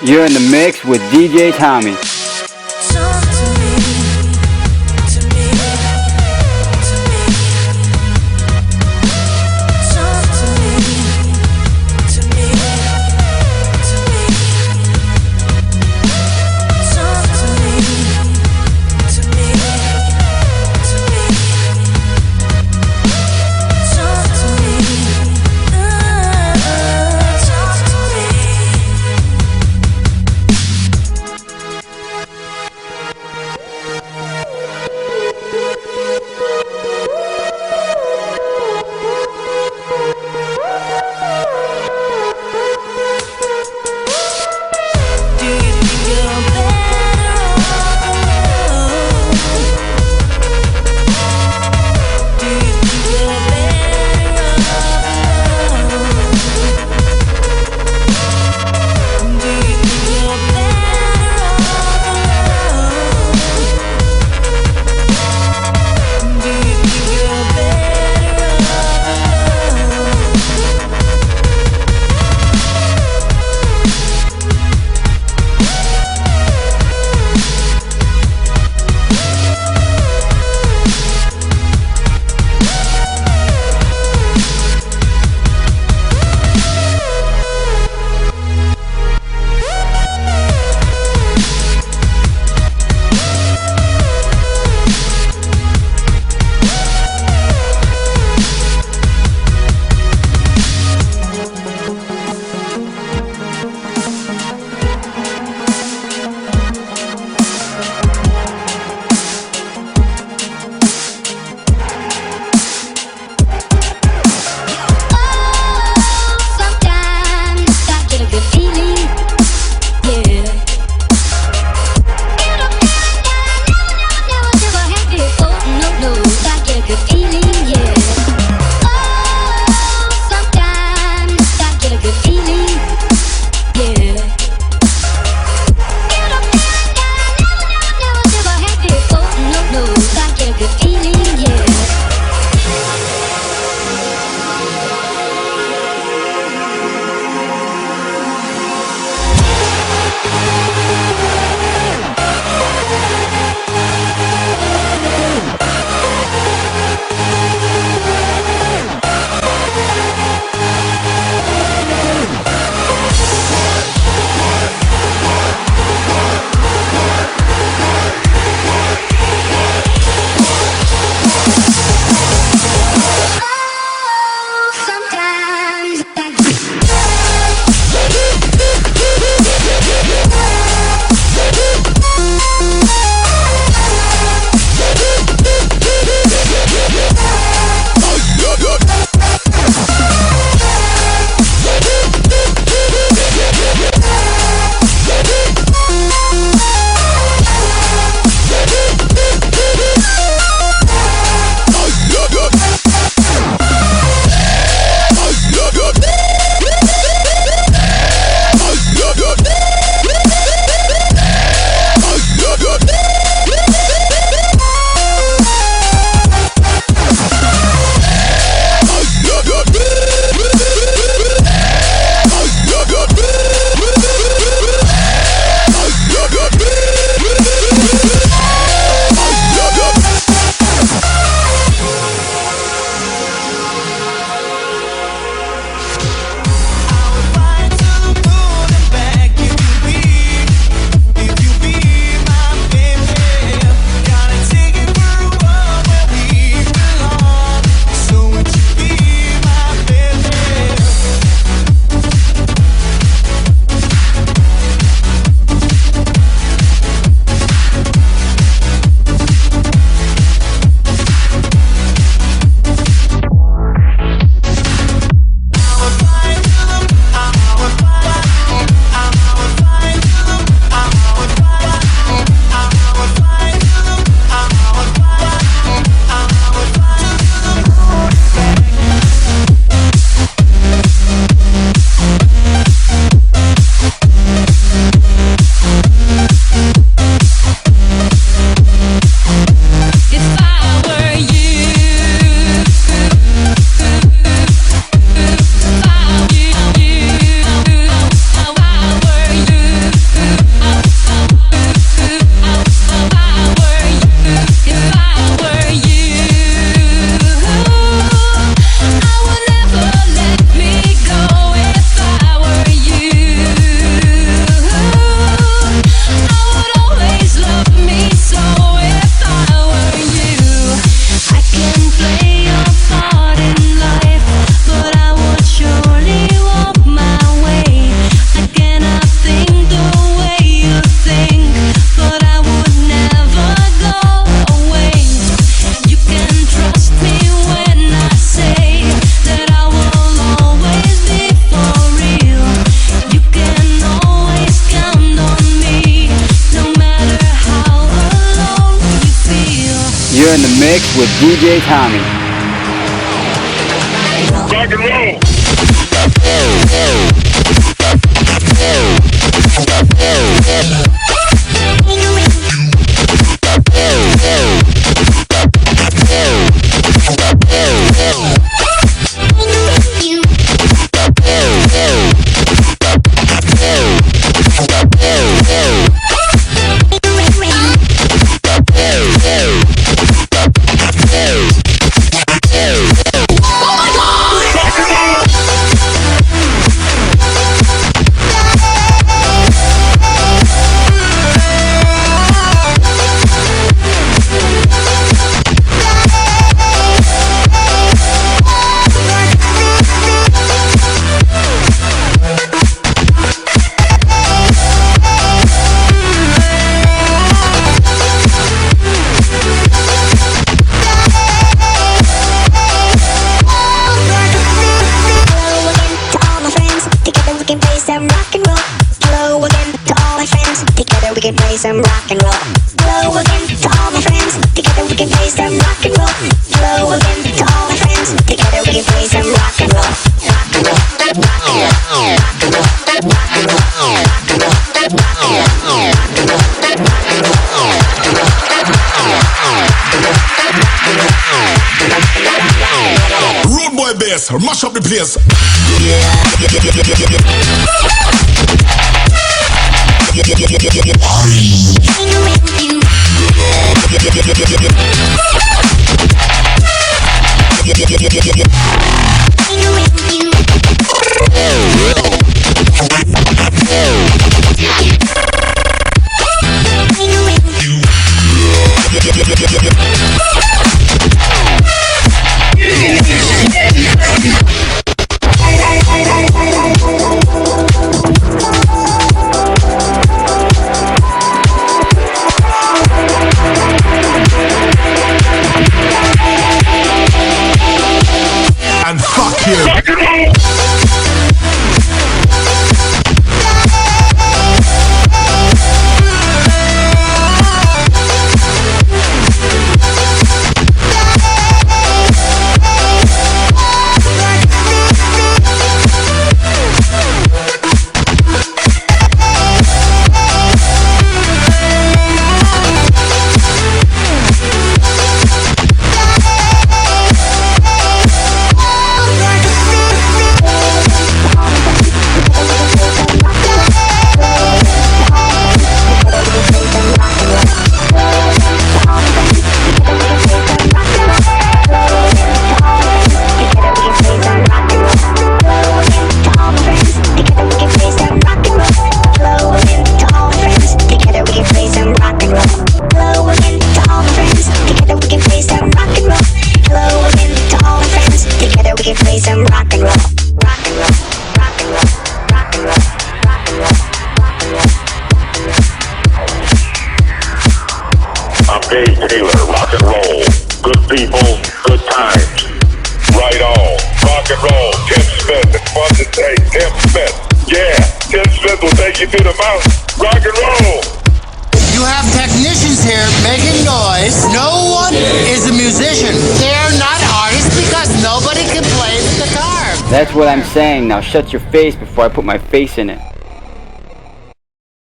You're in the mix with DJ Tommy. You're in the mix with DJ Tommy. Rock and roll. Some rock and roll. Hello again to all my friends. Together we can play some rock and roll. Hello again to all my friends. Together we can play some rock and roll. Rock and roll. Rock and roll. Rock and roll. Rock and roll. Rock and roll. Rock and roll. Road boy bass, mash up the place. And fuck you. Rock and roll. Dave Taylor, rock and roll. Good people, good times. Right on. Rock and roll. Tim Smith. It's fun to say. Tim Smith. Yeah, Tim Smith will take you to the mountain. Rock and roll. You have technicians here making noise. No one is a musician. They're not artists because nobody can play the guitar. That's what I'm saying. Now shut your face before I put my face in it.